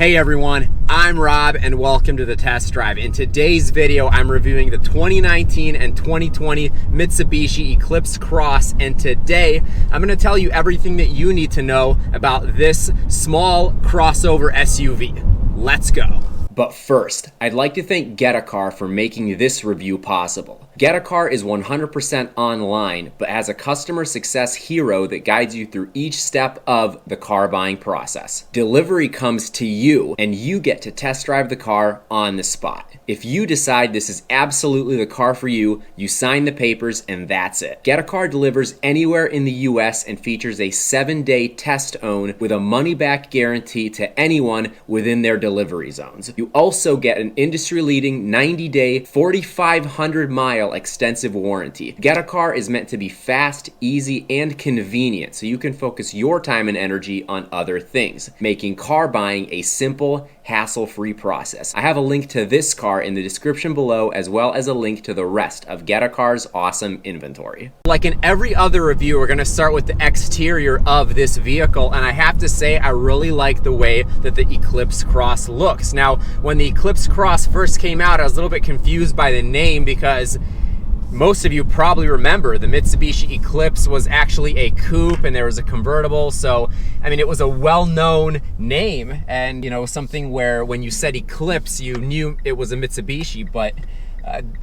Hey everyone, I'm Rob and welcome to the test drive. In today's video, I'm reviewing the 2019 and 2020 Mitsubishi Eclipse Cross, and today I'm going to tell you everything that you need to know about this small crossover SUV. Let's go. But first, I'd like to thank gettacar for making this review possible. gettacar is 100% online, but has a customer success hero that guides you through each step of the car buying process. Delivery comes to you, and you get to test drive the car on the spot. If you decide this is absolutely the car for you, you sign the papers and that's it. gettacar delivers anywhere in the US and features a 7-day test own with a money-back guarantee to anyone within their delivery zones. You also get an industry-leading 90-day, 4,500-mile extensive warranty. gettacar is meant to be fast, easy, and convenient, so you can focus your time and energy on other things, making car buying a simple, hassle-free process. I have a link to this car in the description below, as well as a link to the rest of gettacar's awesome inventory. Like in every other review, we're going to start with the exterior of this vehicle, and I have to say I really like the way that the Eclipse Cross looks. Now, when the Eclipse Cross first came out, I was a little bit confused by the name because most of you probably remember the Mitsubishi Eclipse was actually a coupe and there was a convertible. So, I mean, it was a well-known name and, you know, something where when you said Eclipse, you knew it was a Mitsubishi, but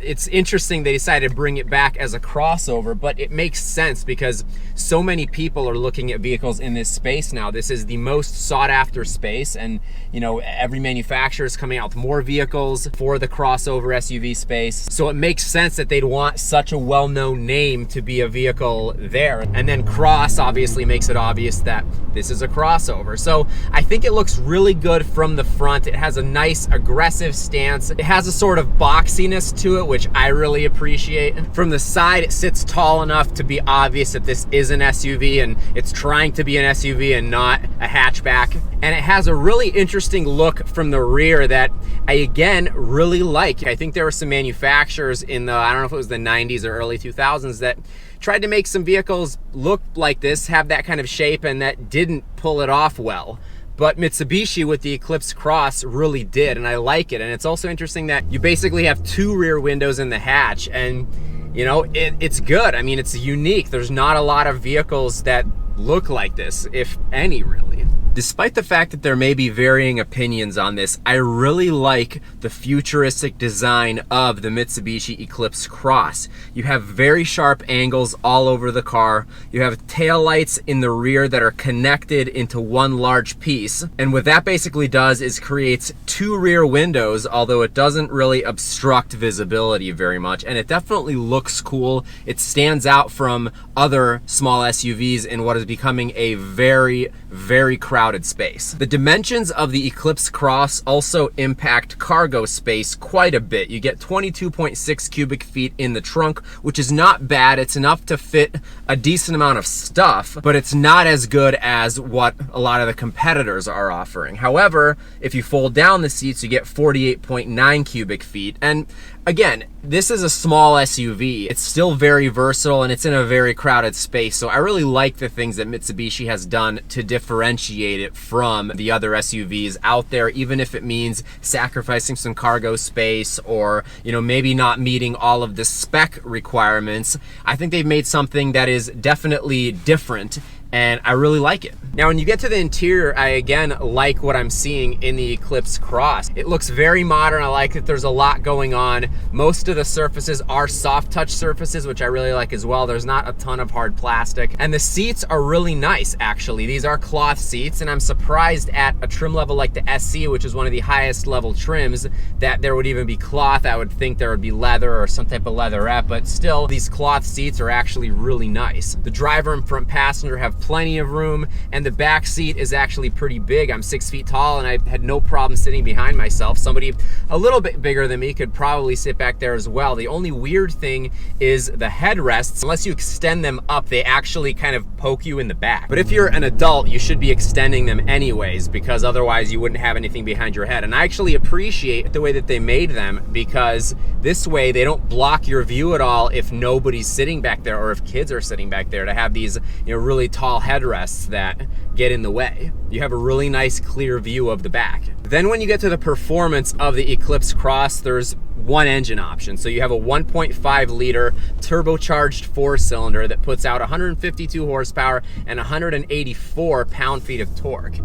it's interesting they decided to bring it back as a crossover, but it makes sense because so many people are looking at vehicles in this space now. This is the most sought after space, and you know, every manufacturer is coming out with more vehicles for the crossover SUV space. So it makes sense that they'd want such a well-known name to be a vehicle there. And then Cross obviously makes it obvious that this is a crossover. So I think it looks really good from the front. It has a nice aggressive stance. It has a sort of boxiness to it, which I really appreciate. From the side, it sits tall enough to be obvious that this is an SUV and it's trying to be an SUV and not a hatchback. And it has a really interesting look from the rear that I, again, really like. I think there were some manufacturers in the, I don't know if it was the 90s or early 2000s, that tried to make some vehicles look like this, have that kind of shape, and that didn't pull it off well. But Mitsubishi with the Eclipse Cross really did, and I like it. And it's also interesting that you basically have two rear windows in the hatch, and you know, it's good. I mean, it's unique. There's not a lot of vehicles that look like this, if any, really. Despite the fact that there may be varying opinions on this, I really like the futuristic design of the Mitsubishi Eclipse Cross. You have very sharp angles all over the car. You have taillights in the rear that are connected into one large piece. And what that basically does is creates two rear windows, although it doesn't really obstruct visibility very much. And it definitely looks cool. It stands out from other small SUVs in what is becoming a very, very crowded space. The dimensions of the Eclipse Cross also impact cargo space quite a bit. You get 22.6 cubic feet in the trunk, which is not bad. It's enough to fit a decent amount of stuff, but it's not as good as what a lot of the competitors are offering. However, if you fold down the seats, you get 48.9 cubic feet. And again, this is a small SUV. It's still very versatile and it's in a very crowded space. So I really like the things that Mitsubishi has done to differentiate it from the other SUVs out there, even if it means sacrificing some cargo space or, you know, maybe not meeting all of the spec requirements. I think they've made something that is definitely different, and I really like it. Now, when you get to the interior, I again like what I'm seeing in the Eclipse Cross. It looks very modern. I like that there's a lot going on. Most of the surfaces are soft touch surfaces, which I really like as well. There's not a ton of hard plastic. And the seats are really nice, actually. These are cloth seats, and I'm surprised at a trim level like the SC, which is one of the highest level trims, that there would even be cloth. I would think there would be leather or some type of leatherette, but still, these cloth seats are actually really nice. The driver and front passenger have plenty of room, and the back seat is actually pretty big. I'm 6 feet tall and I had no problem sitting behind myself. Somebody a little bit bigger than me could probably sit back there as well. The only weird thing is the headrests. Unless you extend them up, they actually kind of poke you in the back. But if you're an adult, you should be extending them anyways, because otherwise you wouldn't have anything behind your head. And I actually appreciate the way that they made them, because this way they don't block your view at all if nobody's sitting back there or if kids are sitting back there, to have these, you know, really tall tall headrests that get in the way. You have a really nice clear view of the back. Then when you get to the performance of the Eclipse Cross, there's one engine option. So you have a 1.5 liter turbocharged 4-cylinder that puts out 152 horsepower and 184 pound-feet of torque.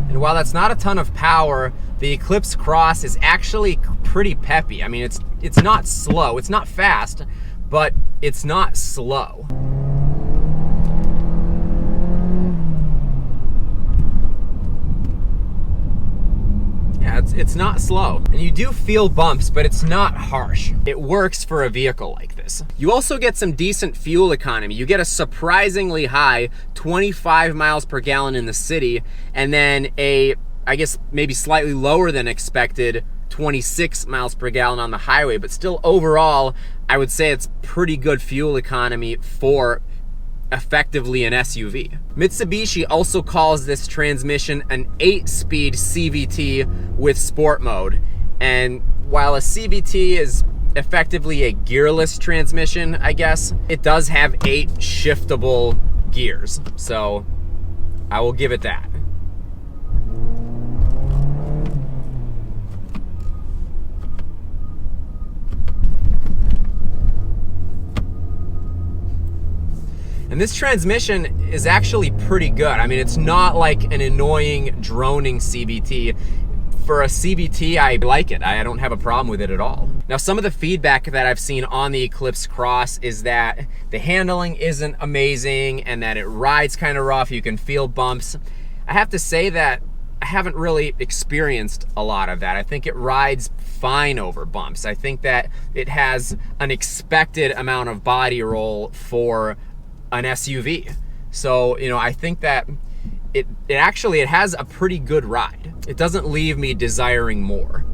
And while that's not a ton of power, the Eclipse Cross is actually pretty peppy. I mean, it's not slow, it's not fast, but it's not slow. Yeah, it's not slow. And you do feel bumps, but it's not harsh. It works for a vehicle like this. You also get some decent fuel economy. You get a surprisingly high 25 miles per gallon in the city, and then I guess maybe slightly lower than expected 26 miles per gallon on the highway, but still overall, I would say it's pretty good fuel economy for effectively an SUV. Mitsubishi also calls this transmission an 8-speed CVT with sport mode. And while a CVT is effectively a gearless transmission, I guess, it does have 8 shiftable gears. So I will give it that. And this transmission is actually pretty good. I mean, it's not like an annoying, droning CVT. For a CVT, I like it. I don't have a problem with it at all. Now, some of the feedback that I've seen on the Eclipse Cross is that the handling isn't amazing and that it rides kind of rough. You can feel bumps. I have to say that I haven't really experienced a lot of that. I think it rides fine over bumps. I think that it has an expected amount of body roll for an SUV. So, you know, I think that it has a pretty good ride. It doesn't leave me desiring more.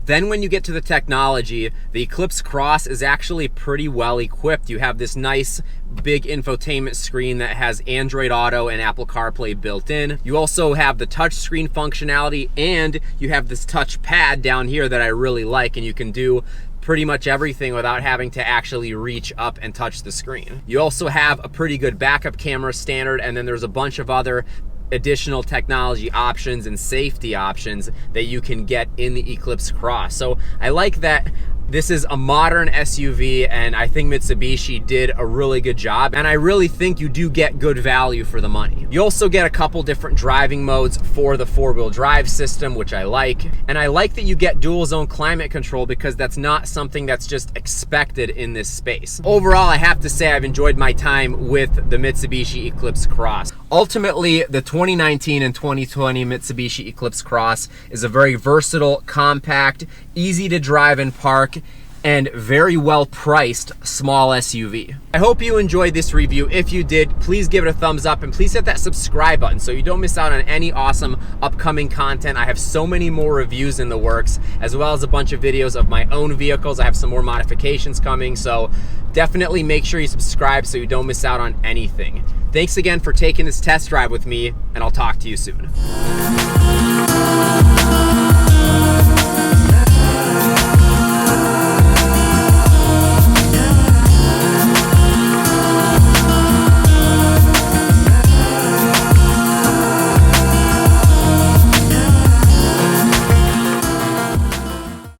Then when you get to the technology, the Eclipse Cross is actually pretty well equipped. You have this nice big infotainment screen that has Android Auto and Apple CarPlay built in. You also have the touchscreen functionality, and you have this touch pad down here that I really like, and you can do pretty much everything without having to actually reach up and touch the screen. You also have a pretty good backup camera standard, and then there's a bunch of other additional technology options and safety options that you can get in the Eclipse Cross. So I like that this is a modern SUV, and I think Mitsubishi did a really good job, and I really think you do get good value for the money. You also get a couple different driving modes for the 4-wheel drive system, which I like, and I like that you get dual zone climate control because that's not something that's just expected in this space. Overall, I have to say I've enjoyed my time with the Mitsubishi Eclipse Cross. Ultimately, the 2019 and 2020 Mitsubishi Eclipse Cross is a very versatile, compact, easy to drive and park, and very well priced small SUV. I hope you enjoyed this review. If you did, please give it a thumbs up, and please hit that subscribe button so you don't miss out on any awesome upcoming content. I have so many more reviews in the works, as well as a bunch of videos of my own vehicles. I have some more modifications coming, so definitely make sure you subscribe so you don't miss out on anything. Thanks again for taking this test drive with me, and I'll talk to you soon.